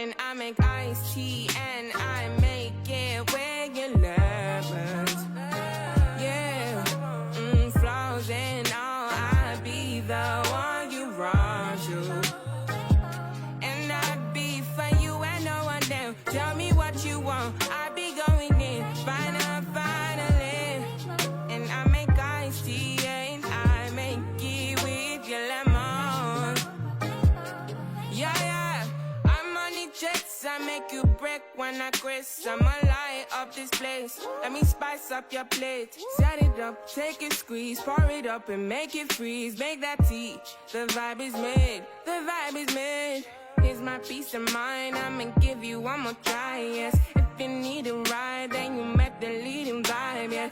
and I make iced tea and I make it where you love us. Yeah, flaws and all, I be the one you run to. And I'd be for you and no one else. Tell me what you want, I be going in. Finally. And I make iced tea and I make it with your lemon. Yeah, I'm on the jets, I make you break when I crash. I'ma light up this place, let me spice up your plate. Set it up, take it, squeeze, pour it up and make it freeze. Make that tea, the vibe is made, the vibe is made. Here's my peace of mind, I'ma give you one more try, yes. If you need a ride, then you met the leading vibe, yeah.